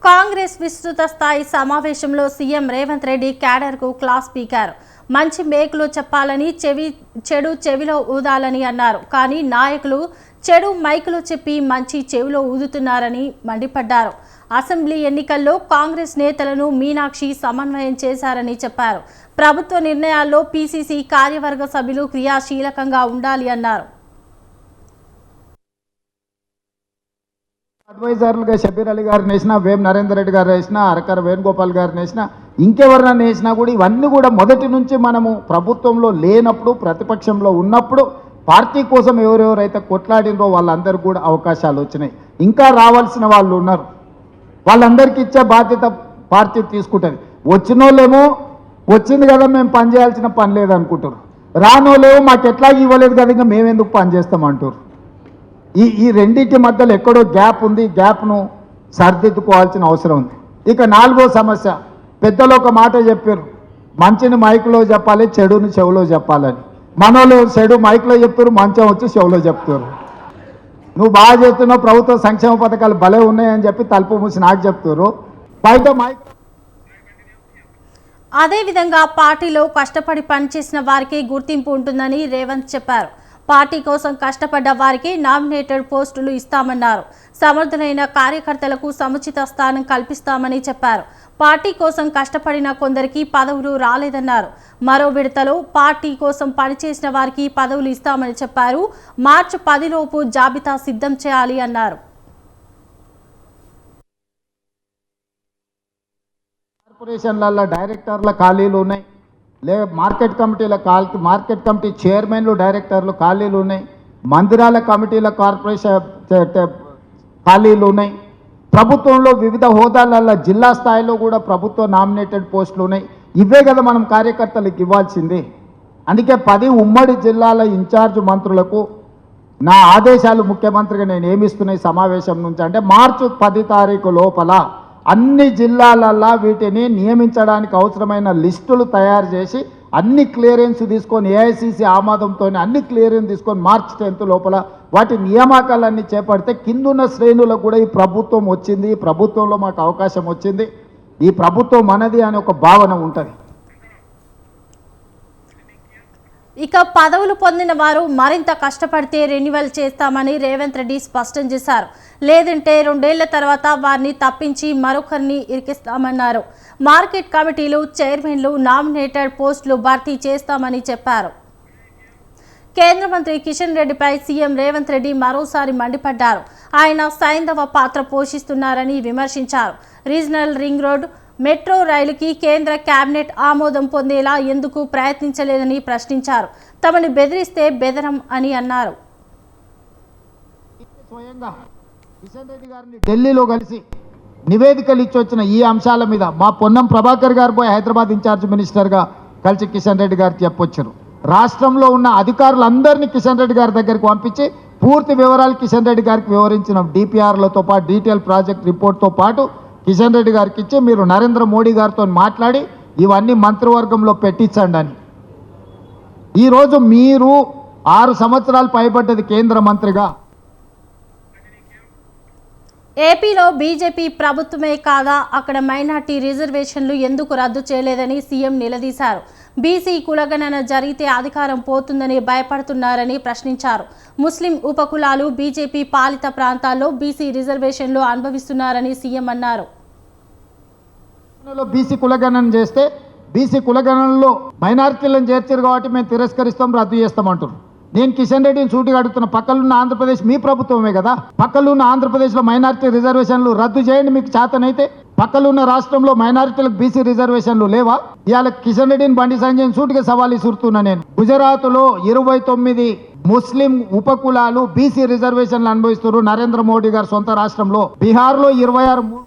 కాంగ్రెస్ విస్తృత స్థాయి సమావేశంలో సీఎం రేవంత్ రెడ్డి క్యాడర్కు క్లాస్ పీకారు. మంచి మేకులు చెప్పాలని చెడు చెవిలో ఊదాలని అన్నారు. కానీ నాయకులు చెడు మైకులు చెప్పి మంచి చెవిలో ఊదుతున్నారని మండిపడ్డారు. అసెంబ్లీ ఎన్నికల్లో కాంగ్రెస్ నేతలను మీనాక్షి సమన్వయం చేశారని చెప్పారు. ప్రభుత్వ నిర్ణయాల్లో పీసీసీ కార్యవర్గ సభ్యులు క్రియాశీలకంగా ఉండాలి అన్నారు. అడ్వైజర్లుగా షబీర్ అలీ గారిని వేసినా, వేం నరేందర్ రెడ్డి గారు వేసినా, అరకర వేణుగోపాల్ గారిని వేసినా, ఇంకెవరినైనా వేసినా కూడా ఇవన్నీ కూడా మొదటి నుంచి మనము ప్రభుత్వంలో లేనప్పుడు, ప్రతిపక్షంలో ఉన్నప్పుడు పార్టీ కోసం ఎవరెవరైతే కొట్లాడినో వాళ్ళందరూ కూడా అవకాశాలు వచ్చినాయి. ఇంకా రావాల్సిన వాళ్ళు ఉన్నారు. వాళ్ళందరికీ ఇచ్చే బాధ్యత పార్టీ తీసుకుంటుంది. వచ్చిన వాళ్ళేమో వచ్చింది కదా మేము పని చేయాల్సిన పని లేదనుకుంటారు. రానోళ్ళేమో మాకు ఎట్లాగ ఇవ్వలేదు కదా ఇంకా మేమెందుకు పని చేస్తామంటారు. ఈ రెండింటి మధ్యలో ఎక్కడో గ్యాప్ ఉంది. గ్యాప్ను సరిదిద్దుకోవాల్సిన అవసరం ఉంది. ఇక నాలుగో సమస్య, పెద్దలు ఒక మాట చెప్పారు, మంచిని మైకులో చెప్పాలి, చెడుని చెవులో చెప్పాలని. మనోళ్ళు చెడు మైకులో చెప్తారు, మంచం వచ్చి చెవులో చెప్తారు. నువ్వు బాగా చేస్తున్నావు, ప్రభుత్వ సంక్షేమ పథకాలు భలే ఉన్నాయని చెప్పి తలుపు మూసి నాకు చెప్తారు. బయట మైక్ అదేవిధంగా పార్టీలో కష్టపడి పనిచేసిన వారికి గుర్తింపు ఉంటుందని రేవంత్ చెప్పారు. పార్టీ కోసం కష్టపడ్డ వారికి నామినేటెడ్ పోస్టులు ఇస్తామన్నారు. సమర్థులైన కార్యకర్తలకు సముచిత స్థానం కల్పిస్తామని చెప్పారు. పార్టీ కోసం కష్టపడిన కొందరికి పదవులు రాలేదన్నారు. మరో విడతలో పార్టీ కోసం పనిచేసిన వారికి పదవులు ఇస్తామని చెప్పారు. మార్చి 10 లోపు జాబితా సిద్ధం చేయాలి అన్నారు. కార్పొరేషన్లలో డైరెక్టర్ల ఖాళీలు ఉన్నాయి, మార్కెట్ కమిటీ చైర్మన్లు, డైరెక్టర్లు ఖాళీలు ఉన్నాయి, మందిరాల కమిటీల కార్పొరేషన్ ఖాళీలు ఉన్నాయి. ప్రభుత్వంలో వివిధ హోదాలలో జిల్లా స్థాయిలో కూడా ప్రభుత్వ నామినేటెడ్ పోస్టులు ఉన్నాయి. ఇవే కదా మనం కార్యకర్తలకు ఇవ్వాల్సింది. అందుకే 10 ఉమ్మడి జిల్లాల ఇన్ఛార్జ్ మంత్రులకు నా ఆదేశాలు ముఖ్యమంత్రిగా నేను ఏమిస్తున్నాయి సమావేశం నుంచి అంటే మార్చి 10 తారీఖు లోపల అన్ని జిల్లాలల్లో వీటిని నియమించడానికి అవసరమైన లిస్టులు తయారు చేసి అన్ని క్లియరెన్స్ తీసుకొని ఏఐసిసి ఆమోదంతో అన్ని క్లియరెన్స్ తీసుకొని మార్చి 10 లోపల వాటి నియామకాలన్నీ చేపడితే కిందున్న శ్రేణులకు కూడా ఈ ప్రభుత్వం వచ్చింది, ఈ ప్రభుత్వంలో మాకు అవకాశం వచ్చింది, ఈ ప్రభుత్వం మనది అనే ఒక భావన ఉంటుంది. ఇక పదవులు పొందిన వారు మరింత కష్టపడితే రెన్యువల్ చేస్తామని రేవంత్ రెడ్డి స్పష్టం చేశారు. లేదంటే 2 ఏళ్ల తర్వాత వారిని తప్పించి మరొకరిని ఇరికిస్తామన్నారు. మార్కెట్ కమిటీలు, చైర్మన్లు, నామినేటెడ్ పోస్టులు భర్తీ చేస్తామని చెప్పారు. కేంద్ర మంత్రి కిషన్ రెడ్డిపై సీఎం రేవంత్ రెడ్డి మరోసారి మండిపడ్డారు. ఆయన సైంధవ పాత్ర పోషిస్తున్నారని విమర్శించారు. రీజనల్ రింగ్ రోడ్, మెట్రో రైలుకి కేంద్ర కేబినెట్ ఆమోదం పొందేలా ఎందుకు ప్రయత్నించలేదని ప్రశ్నించారు. తమని బెదిరిస్తే బెదరం అని అన్నారు. స్వయంగా కిషన్ రెడ్డి గారిని ఢిల్లీలో కలిసి నివేదికలు ఇచ్చొచ్చిన ఈ అంశాల మీద మా పొన్నం ప్రభాకర్ గారు పోయి హైదరాబాద్ ఇన్ఛార్జ్ మినిస్టర్గా కలిసి కిషన్ రెడ్డి గారికి చెప్పొచ్చారు. రాష్ట్రంలో ఉన్న అధికారులందరినీ కిషన్ రెడ్డి గారి దగ్గరికి పంపించి పూర్తి వివరాలు కిషన్ రెడ్డి గారికి వివరించిన డిపిఆర్లతో పాటు డీటెయిల్ ప్రాజెక్ట్ రిపోర్ట్తో పాటు కిషన్ రెడ్డి గారికి ఇచ్చి మీరు నరేంద్ర మోడీ గారితో మాట్లాడి ఇవన్నీ మంత్రివర్గంలో పెట్టించండి అని. ఈరోజు మీరు 6 సంవత్సరాలు పైబడ్డది కేంద్ర మంత్రిగా. ఏపీలో బీజేపీ ప్రభుత్వమే కాదా, అక్కడ మైనార్టీ రిజర్వేషన్లు ఎందుకు రద్దు చేయలేదని సీఎం నిలదీశారు. బీసీ కులగణన జరిగితే అధికారం పోతుందని భయపడుతున్నారని ప్రశ్నించారు. ముస్లిం ఉపకులాలు బీజేపీ పాలిత ప్రాంతాల్లో బీసీ రిజర్వేషన్లు అనుభవిస్తున్నారని సీఎం అన్నారు. బీసీ కులగణన చేస్తే బీసీ కులగణనలో మైనారిటీలను చేర్చారు కాబట్టి మేము తిరస్కరిస్తాం, రద్దు చేస్తామంటారు. నేను కిషన్ రెడ్డిని సూటిగా అడుగుతున్న, పక్కలున్న ఆంధ్రప్రదేశ్ మీ ప్రభుత్వమే కదా, పక్కలున్న ఆంధ్రప్రదేశ్లో మైనారిటీ రిజర్వేషన్లు రద్దు చేయండి మీకు చేతనైతే. పక్కలున్న రాష్ట్రంలో మైనారిటీలకు బీసీ రిజర్వేషన్లు లేవా? ఇవాళ కిషన్ రెడ్డిని బండి సంజయ్ సూటిగా సవాల్ ఇస్తున్నా నేను. గుజరాత్లో 29 ముస్లిం ఉపకులాలు బీసీ రిజర్వేషన్లు అనుభవిస్తున్నారు నరేంద్ర మోడీ గారు సొంత రాష్ట్రంలో. బీహార్లో 26